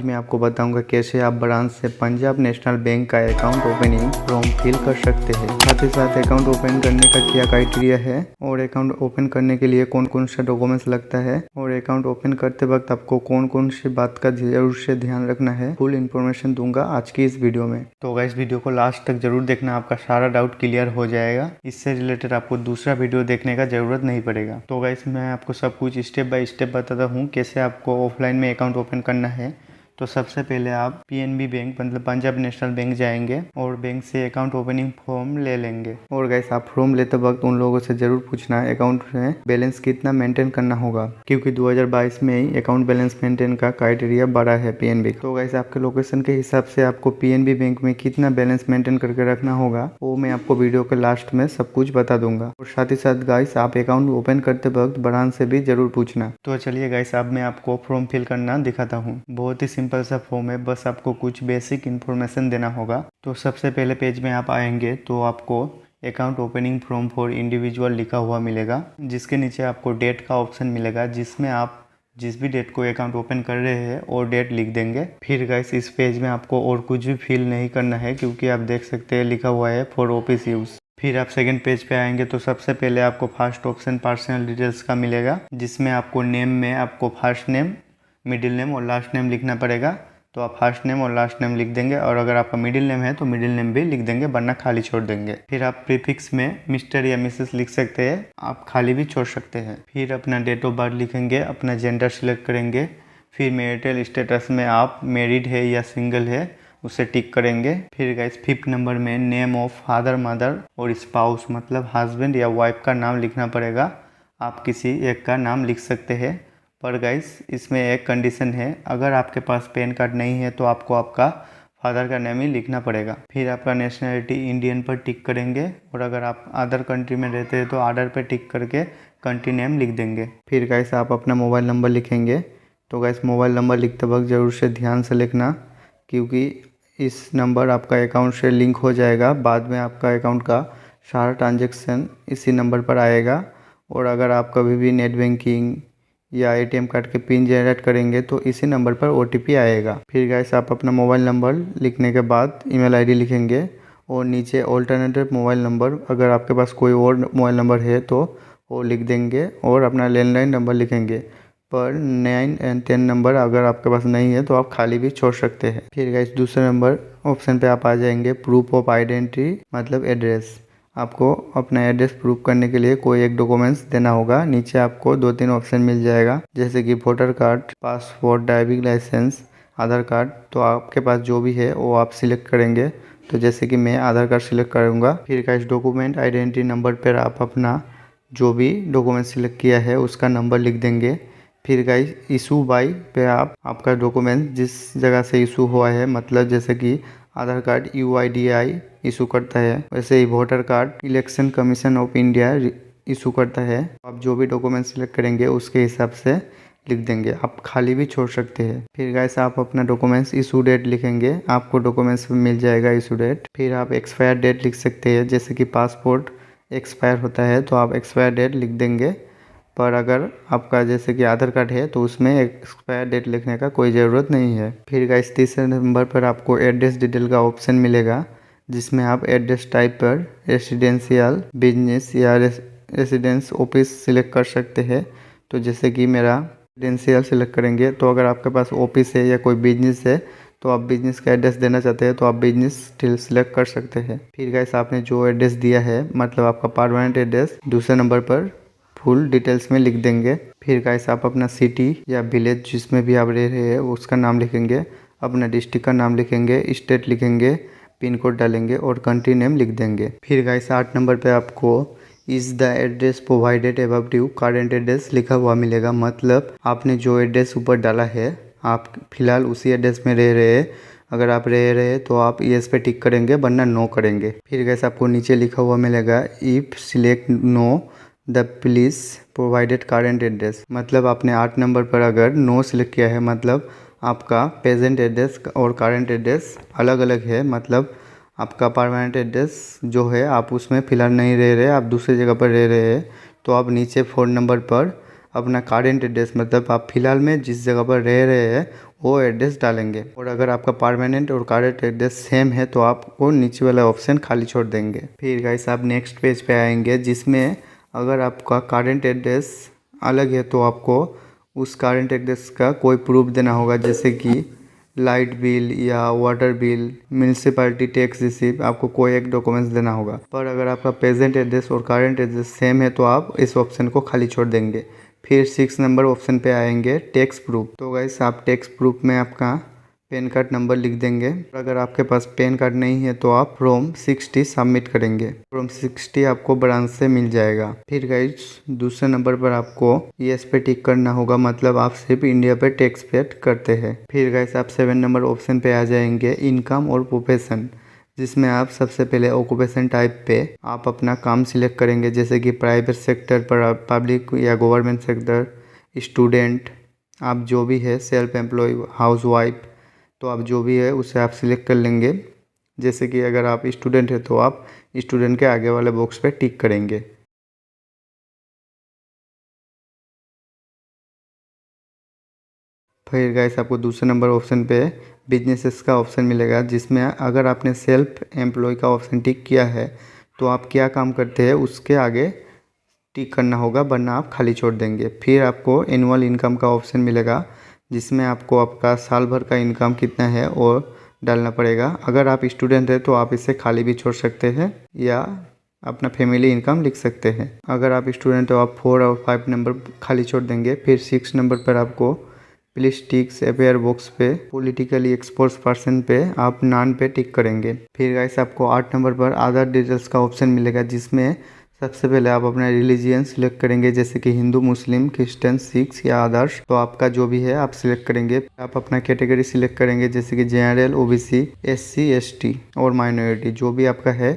मैं आपको बताऊंगा कैसे आप ब्रांच से पंजाब नेशनल बैंक का अकाउंट ओपनिंग फॉर्म फिल कर सकते हैं। साथ ही साथ अकाउंट ओपन करने का क्या क्राइटेरिया है और अकाउंट ओपन करने के लिए कौन कौन सा डॉक्यूमेंट्स लगता है और अकाउंट ओपन करते वक्त आपको कौन कौन सी बात का जरूर से ध्यान रखना है, फुल इन्फॉर्मेशन दूंगा आज की इस वीडियो में। तो गाइस वीडियो को लास्ट तक जरूर देखना, आपका सारा डाउट क्लियर हो जाएगा। इससे रिलेटेड आपको दूसरा वीडियो देखने का जरूरत नहीं पड़ेगा। तो गाइस मैं आपको सब कुछ स्टेप बाय स्टेप बताता हूँ कैसे आपको ऑफलाइन में अकाउंट ओपन करना है। तो सबसे पहले आप पीएनबी बैंक मतलब पंजाब नेशनल बैंक जाएंगे और बैंक से अकाउंट ओपनिंग फॉर्म ले लेंगे। और गाइस आप फॉर्म लेते वक्त उन लोगों से जरूर पूछना अकाउंट में बैलेंस कितना मेंटेन करना होगा, क्योंकि 2022 में ही अकाउंट बैलेंस मेंटेन का क्राइटेरिया बढ़ा है पीएनबी। तो गाइस आपके लोकेशन के हिसाब से आपको पीएनबी बैंक में कितना बैलेंस मेंटेन करके रखना होगा वो मैं आपको वीडियो के लास्ट में सब कुछ बता दूंगा। और साथ ही साथ गाइस आप अकाउंट ओपन करते वक्त ब्रांच से भी जरूर पूछना। तो चलिए गाइस अब मैं आपको फॉर्म फिल करना दिखाता हूँ। बहुत ही सिंपल सा फॉर्म है, बस आपको कुछ बेसिक इन्फॉर्मेशन देना होगा। तो सबसे पहले पेज में आप आएंगे तो आपको account opening form for individual लिखा हुआ मिलेगा, जिसके नीचे आपको डेट का ऑप्शन मिलेगा, जिसमें आप जिस भी डेट को अकाउंट ओपन कर रहे हैं और डेट लिख देंगे। फिर गाइस इस पेज में आपको और कुछ भी फिल नहीं करना है, क्योंकि आप देख सकते हैं लिखा हुआ है फॉर ऑफिस यूज। फिर आप सेकंड पेज पे आएंगे तो सबसे पहले आपको फर्स्ट ऑप्शन पर्सनल डिटेल्स का मिलेगा, जिसमें आपको नेम में आपको फर्स्ट नेम, मिडिल नेम और लास्ट नेम लिखना पड़ेगा। तो आप फर्स्ट नेम और लास्ट नेम लिख देंगे, और अगर आपका मिडिल नेम है तो मिडिल नेम भी लिख देंगे, वरना खाली छोड़ देंगे। फिर आप प्रीफिक्स में मिस्टर या मिसेस लिख सकते हैं, आप खाली भी छोड़ सकते हैं। फिर अपना डेट ऑफ बर्थ लिखेंगे, अपना जेंडर सिलेक्ट करेंगे। फिर मैरिटल स्टेटस में आप मैरिड है या सिंगल है उसे टिक करेंगे। फिर गाइस 5th नंबर में नेम ऑफ फादर मदर और स्पाउस मतलब हस्बैंड या वाइफ का नाम लिखना पड़ेगा। आप किसी एक का नाम लिख सकते हैं, पर गाइस इसमें एक कंडीशन है, अगर आपके पास पैन कार्ड नहीं है तो आपको आपका फादर का नेम ही लिखना पड़ेगा। फिर आपका नेशनलिटी इंडियन पर टिक करेंगे, और अगर आप अदर कंट्री में रहते हैं तो अदर पे टिक करके कंट्री नेम लिख देंगे। फिर गाइस आप अपना मोबाइल नंबर लिखेंगे। तो गाइस मोबाइल नंबर लिखते वक्त ज़रूर से ध्यान से लिखना, क्योंकि इस नंबर आपका अकाउंट से लिंक हो जाएगा। बाद में आपका अकाउंट का सारा ट्रांजेक्शन इसी नंबर पर आएगा। और अगर आप कभी भी नेट बैंकिंग या एटीएम कार्ड के पिन जनरेट करेंगे तो इसी नंबर पर ओटीपी आएगा। फिर गाइस आप अपना मोबाइल नंबर लिखने के बाद ईमेल आईडी लिखेंगे, और नीचे ऑल्टरनेटिव मोबाइल नंबर, अगर आपके पास कोई और मोबाइल नंबर है तो वो लिख देंगे, और अपना लैंडलाइन नंबर लिखेंगे। पर 9 और 10 नंबर अगर आपके पास नहीं है तो आप खाली भी छोड़ सकते हैं। फिर गाइस दूसरे नंबर ऑप्शन पे आप आ जाएंगे, प्रूफ ऑफ आइडेंटिटी मतलब एड्रेस। आपको अपना एड्रेस प्रूफ करने के लिए कोई एक डॉक्यूमेंट्स देना होगा। नीचे आपको 2-3 ऑप्शन मिल जाएगा, जैसे कि voter card, passport, driving licence, Aadhaar card. तो आपके पास जो भी है वो आप सिलेक्ट करेंगे। तो जैसे कि मैं आधार कार्ड सिलेक्ट करूँगा। फिर गाइस डॉक्यूमेंट आइडेंटिटी नंबर पर आप अपना जो भी डॉक्यूमेंट सिलेक्ट किया है उसका नंबर लिख देंगे। फिर गाइस इशू बाय पे आप आपका डॉक्यूमेंट जिस जगह से इशू हुआ है, मतलब जैसे कि आधार कार्ड UIDAI इशू करता है, वैसे ही voter card election commission of India issue करता है। आप जो भी डॉक्यूमेंट सिलेक्ट करेंगे उसके हिसाब से लिख देंगे, आप खाली भी छोड़ सकते हैं। फिर गाइस आप अपना डॉक्यूमेंट्स इशू डेट लिखेंगे, आपको डॉक्यूमेंट्स मिल जाएगा इशू डेट। फिर आप एक्सपायर डेट लिख सकते हैं, जैसे कि पासपोर्ट एक्सपायर होता है तो आप एक्सपायर डेट लिख देंगे। पर अगर आपका जैसे कि आधार कार्ड है तो उसमें एक्सपायर डेट लिखने का कोई ज़रूरत नहीं है। फिर गाइस तीसरे नंबर पर आपको एड्रेस डिटेल का ऑप्शन मिलेगा, जिसमें आप एड्रेस टाइप पर रेसिडेंशियल, बिजनेस या रेसिडेंस ऑफिस सिलेक्ट कर सकते हैं। तो जैसे कि मेरा रेसिडेंशियल सिलेक्ट करेंगे, तो अगर आपके पास ऑफिस है या कोई बिजनेस है तो आप बिजनेस का एड्रेस देना चाहते हैं तो आप बिजनेस सिलेक्ट कर सकते हैं। फिर गाइस आपने जो एड्रेस दिया है मतलब आपका परमानेंट एड्रेस दूसरे नंबर पर फुल डिटेल्स में लिख देंगे। फिर गाइस आप अपना सिटी या विलेज जिसमें भी आप रह रहे हैं उसका नाम लिखेंगे, अपना डिस्ट्रिक्ट का नाम लिखेंगे, स्टेट लिखेंगे, पिन कोड डालेंगे और कंट्री नेम लिख देंगे। फिर गाइस 8 नंबर पे आपको is the address provided above due current address लिखा हुआ मिलेगा, मतलब आपने जो एड्रेस ऊपर डाला है आप फिलहाल उसी एड्रेस में रह रहे हैं। अगर आप रह रहे हैं तो आप येस पे टिक करेंगे, वरना नो करेंगे। फिर गाइस आपको नीचे लिखा हुआ मिलेगा if select know the please provided current address, मतलब आपने 8 नंबर पर अगर नो सिलेक्ट किया है मतलब आपका प्रेजेंट एड्रेस और करेंट एड्रेस अलग अलग है, मतलब आपका परमानेंट एड्रेस जो है आप उसमें फ़िलहाल नहीं रह रहे, आप दूसरी जगह पर रह रहे हैं। तो आप नीचे 4 नंबर पर अपना करेंट एड्रेस मतलब आप फिलहाल में जिस जगह पर रह रहे हैं वो एड्रेस डालेंगे। और अगर आपका परमानेंट और करेंट एड्रेस सेम है तो आपको नीचे वाला ऑप्शन खाली छोड़ देंगे। फिर गाइस आप नेक्स्ट पेज पे आएंगे, जिसमें अगर आपका करेंट एड्रेस अलग है तो आपको उस करेंट एड्रेस का कोई प्रूफ देना होगा, जैसे कि लाइट बिल या water bill, municipality tax receipt, आपको कोई एक डॉक्यूमेंट्स देना होगा। पर अगर आपका प्रेजेंट एड्रेस और करंट एड्रेस सेम है तो आप इस ऑप्शन को खाली छोड़ देंगे। फिर 6 नंबर ऑप्शन पे आएंगे टैक्स प्रूफ। तो गाइस आप टैक्स प्रूफ में आपका पैन कार्ड नंबर लिख देंगे। अगर आपके पास पैन कार्ड नहीं है तो आप फॉर्म 60 सबमिट करेंगे। फॉर्म 60 आपको ब्रांच से मिल जाएगा। फिर गाइस दूसरे नंबर पर आपको यस पे टिक करना होगा, मतलब आप सिर्फ इंडिया पे टैक्स पे करते हैं। फिर गाइस आप 7 नंबर ऑप्शन पे आ जाएंगे इनकम और प्रोफेशन, जिसमें आप सबसे पहले ऑक्यूपेशन टाइप पे आप अपना काम सिलेक्ट करेंगे, जैसे कि प्राइवेट सेक्टर पर, पब्लिक या गवर्नमेंट सेक्टर, स्टूडेंट, आप जो भी है, सेल्फ एम्प्लॉय, हाउस वाइफ, तो आप जो भी है उसे आप सिलेक्ट कर लेंगे। जैसे कि अगर आप स्टूडेंट है तो आप स्टूडेंट के आगे वाले बॉक्स पे टिक करेंगे। फिर गाइस आपको दूसरे नंबर ऑप्शन पे बिजनेसेस का ऑप्शन मिलेगा, जिसमें अगर आपने सेल्फ एम्प्लॉय का ऑप्शन टिक किया है तो आप क्या काम करते हैं उसके आगे टिक करना होगा, वरना आप खाली छोड़ देंगे। फिर आपको एनुअल इनकम का ऑप्शन मिलेगा, जिसमें आपको आपका साल भर का इनकम कितना है और डालना पड़ेगा। अगर आप स्टूडेंट हैं तो आप इसे खाली भी छोड़ सकते हैं या अपना फैमिली इनकम लिख सकते हैं। अगर आप स्टूडेंट हो आप 4 और 5 नंबर खाली छोड़ देंगे। फिर 6 नंबर पर आपको प्लीज टिक्स अपेयर बॉक्स पे पॉलिटिकली एक्सपोज पर्सन पे आप नान पे टिक करेंगे। फिर गाइस आपको 8 नंबर पर अदर डिटेल्स का ऑप्शन मिलेगा, जिसमें सबसे पहले आप अपना रिलीजियन सिलेक्ट करेंगे, जैसे कि हिंदू, मुस्लिम, क्रिश्चियन, सिख्स या अदर्स, तो आपका जो भी है आप सिलेक्ट करेंगे। आप अपना कैटेगरी सिलेक्ट करेंगे, जैसे कि जनरल, ओबीसी, एससी, एसटी और माइनॉरिटी, जो भी आपका है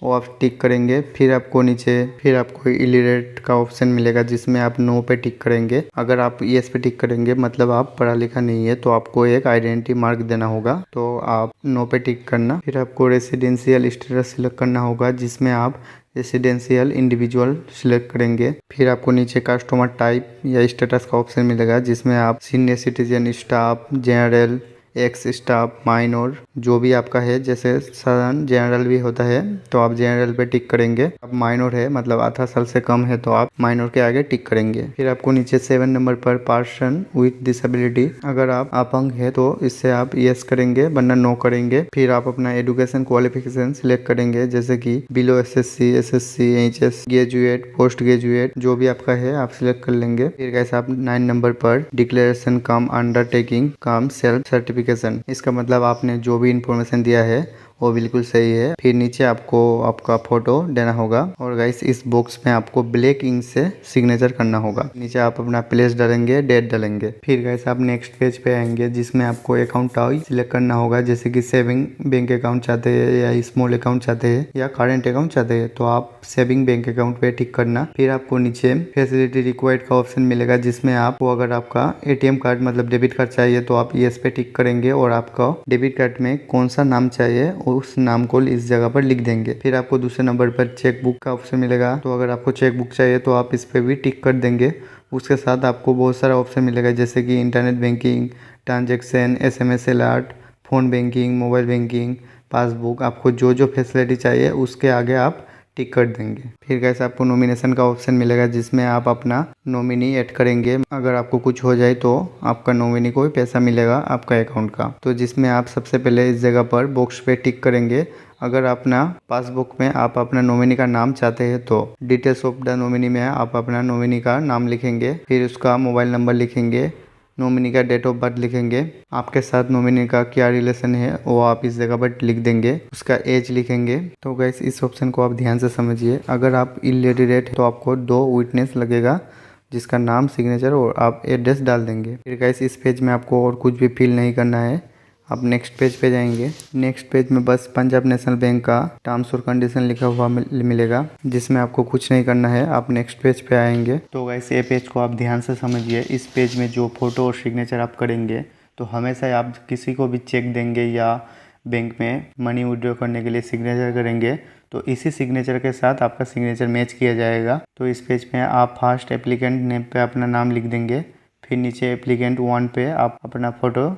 वो आप टिक करेंगे। फिर आपको नीचे इलिटरेट का ऑप्शन मिलेगा, जिसमें आप नो पे टिक करेंगे। अगर आप येस पे टिक करेंगे मतलब आप पढ़ा लिखा नहीं है, तो आपको एक आइडेंटिटी मार्क देना होगा, तो आप नो पे टिक करना। फिर आपको रेसिडेंशियल स्टेटस सिलेक्ट करना होगा, जिसमें आप रेसिडेंशियल इंडिविजुअल सिलेक्ट करेंगे। फिर आपको नीचे कस्टमर टाइप या स्टेटस का ऑप्शन मिलेगा, जिसमें आप senior citizen, staff, general, x staff, minor, जो भी आपका है, जैसे सदन जनरल भी होता है तो आप जनरल पे टिक करेंगे। अब माइनर है मतलब 18 साल से कम है तो आप माइनर के आगे टिक करेंगे। फिर आपको नीचे 7 नंबर पर पर्सन विथ डिसेबिलिटी, अगर आप अपंग है तो इससे आप यस करेंगे वरना नो करेंगे। फिर आप अपना एजुकेशन क्वालिफिकेशन सिलेक्ट करेंगे, जैसे कि below SSC, SSC, HS, graduate, post graduate, जो भी आपका है आप सिलेक्ट कर लेंगे। फिर कैसे आप 9 नंबर पर डिक्लेरेशन कम अंडरटेकिंग कम सेल्फ सर्टिफिकेशन, इसका मतलब आपने जो भी इंफॉर्मेशन दिया है वो बिल्कुल सही है। फिर नीचे आपको आपका फोटो देना होगा और गाइस इस बॉक्स में आपको ब्लैक इंक से सिग्नेचर करना होगा। नीचे आप अपना प्लेस डालेंगे, डेट डालेंगे। फिर गाइस आप नेक्स्ट पेज पे आएंगे, जिसमें आपको अकाउंट टाइप सिलेक्ट करना होगा, जैसे कि सेविंग बैंक अकाउंट चाहते हैं या स्मॉल अकाउंट चाहते हैं या करेंट अकाउंट चाहते हैं, तो आप सेविंग बैंक अकाउंट पे टिक करना। फिर आपको नीचे फैसिलिटी रिक्वायर्ड का ऑप्शन मिलेगा, जिसमें आपको अगर आपका एटीएम कार्ड मतलब डेबिट कार्ड चाहिए तो आप यस पे टिक करेंगे और आपका डेबिट कार्ड में कौन सा नाम चाहिए उस नाम को इस जगह पर लिख देंगे। फिर आपको दूसरे नंबर पर चेक बुक का ऑप्शन मिलेगा, तो अगर आपको चेक बुक चाहिए तो आप इस पे भी टिक कर देंगे। उसके साथ आपको बहुत सारा ऑप्शन मिलेगा, जैसे कि internet banking, transaction, SMS alert, phone banking, mobile banking, passbook, आपको जो जो फैसिलिटी चाहिए उसके आगे आप टिक कर देंगे। फिर कैसे आपको नॉमिनेशन का ऑप्शन मिलेगा, जिसमें आप अपना नॉमिनी ऐड करेंगे। अगर आपको कुछ हो जाए तो आपका नॉमिनी को भी पैसा मिलेगा आपका अकाउंट का, तो जिसमें आप सबसे पहले इस जगह पर बॉक्स पे टिक करेंगे। अगर अपना पासबुक में आप अपना नॉमिनी का नाम चाहते हैं तो डिटेल्स ऑफ द नॉमिनी में आप अपना नॉमिनी का नाम लिखेंगे, फिर उसका मोबाइल नंबर लिखेंगे, नॉमिनी का डेट ऑफ बर्थ लिखेंगे, आपके साथ नॉमिनी का क्या रिलेशन है वो आप इस जगह पर लिख देंगे, उसका एज लिखेंगे। तो गैस इस ऑप्शन को आप ध्यान से समझिए। अगर आप इलिटरेट है तो आपको 2 विटनेस लगेगा, जिसका नाम, सिग्नेचर और आप एड्रेस डाल देंगे। फिर गैस इस पेज में आपको और कुछ भी फिल नहीं करना है, आप नेक्स्ट पेज पे जाएंगे। नेक्स्ट पेज में बस पंजाब नेशनल बैंक का टर्म्स और कंडीशन लिखा हुआ मिलेगा, जिसमें आपको कुछ नहीं करना है। आप नेक्स्ट पेज पे आएंगे तो गाइस ये पेज को आप ध्यान से समझिए। इस पेज में जो फोटो और सिग्नेचर आप करेंगे तो हमेशा आप किसी को भी चेक देंगे या बैंक में मनी विड्रॉ करने के लिए सिग्नेचर करेंगे तो इसी सिग्नेचर के साथ आपका सिग्नेचर मैच किया जाएगा। तो इस पेज में आप फर्स्ट एप्लीकेंट नेम पे अपना नाम लिख देंगे, फिर नीचे एप्लीकेंट 1 पे आप अपना फ़ोटो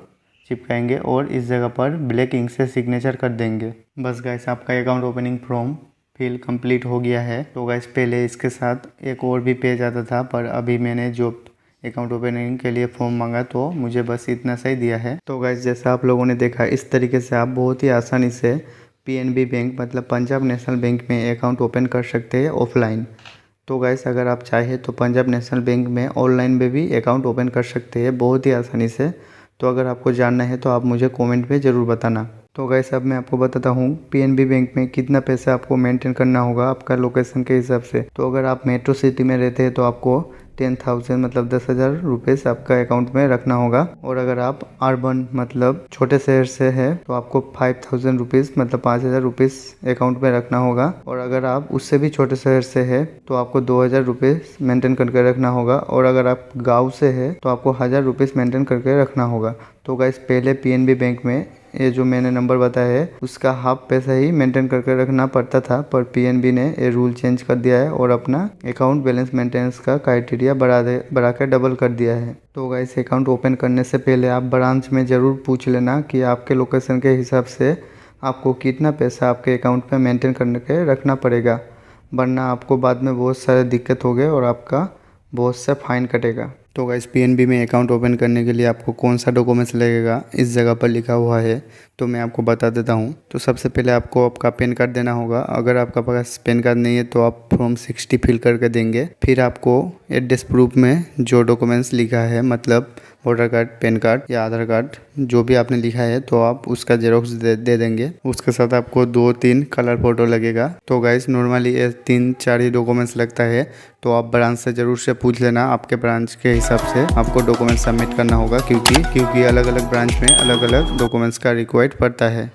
चिपकाएंगे और इस जगह पर ब्लैक इंक से सिग्नेचर कर देंगे। बस गाइस आपका account opening form fill complete हो गया है। तो गाइस पहले इसके साथ एक और भी पेज आता था, पर अभी मैंने जो अकाउंट ओपनिंग के लिए फॉर्म मांगा तो मुझे बस इतना सही दिया है। तो गाइस जैसा आप लोगों ने देखा, इस तरीके से आप बहुत ही आसानी से पीएनबी बैंक मतलब पंजाब नेशनल बैंक में अकाउंट ओपन कर सकते हैं ऑफलाइन। तो गाइस अगर आप चाहें तो पंजाब नेशनल बैंक में ऑनलाइन में भी अकाउंट ओपन कर सकते हैं बहुत ही आसानी से। तो अगर आपको जानना है तो आप मुझे कमेंट में ज़रूर बताना। तो गाइस अब मैं आपको बताता हूँ पीएनबी बैंक में कितना पैसा आपको मेंटेन करना होगा आपका लोकेशन के हिसाब से। तो अगर आप मेट्रो सिटी में रहते हैं तो आपको 10,000 मतलब 10,000 रुपीज़ आपका अकाउंट में रखना होगा। और अगर आप अर्बन मतलब छोटे शहर से है तो आपको 5,000 रुपीज़ मतलब 5,000 रुपीज़ अकाउंट में रखना होगा। और अगर आप उससे भी छोटे शहर से है तो आपको 2,000 रुपीज़ मेंटेन करके रखना होगा। और अगर आप गाँव से है तो आपको 1,000 रुपीज़ मेंटेन करके रखना होगा। तो गाइस पहले पीएनबी बैंक में ये जो मैंने नंबर बताया है उसका हाफ पैसा ही मेंटेन करके रखना पड़ता था, पर पीएनबी ने ये रूल चेंज कर दिया है और अपना अकाउंट बैलेंस मेंटेनेंस का क्राइटेरिया बढ़ा कर डबल कर दिया है। तो गाइस अकाउंट ओपन करने से पहले आप ब्रांच में ज़रूर पूछ लेना कि आपके लोकेशन के हिसाब से आपको कितना पैसा आपके अकाउंट में मेंटेन करने के रखना पड़ेगा, वरना आपको बाद में बहुत सारे दिक्कत हो गए और आपका बहुत सा फाइन कटेगा। तो गाइस पीएनबी में अकाउंट ओपन करने के लिए आपको कौन सा डॉक्यूमेंट्स लगेगा इस जगह पर लिखा हुआ है, तो मैं आपको बता देता हूँ। तो सबसे पहले आपको आपका पैन कार्ड देना होगा। अगर आपका पास पैन कार्ड नहीं है तो आप फॉर्म 60 फिल करके देंगे। फिर आपको एड्रेस प्रूफ में जो डॉक्यूमेंट्स लिखा है मतलब वोटर कार्ड, पैन कार्ड या आधार कार्ड जो भी आपने लिखा है तो आप उसका जेरोक्स दे देंगे। उसके साथ आपको 2-3 कलर फोटो लगेगा। तो गाइस नॉर्मली ये 3-4 ही डॉक्यूमेंट्स लगता है, तो आप ब्रांच से ज़रूर से पूछ लेना। आपके ब्रांच के हिसाब से आपको डॉक्यूमेंट सबमिट करना होगा, क्योंकि अलग अलग ब्रांच में अलग अलग डॉक्यूमेंट्स का रिक्वायर्ड पड़ता है।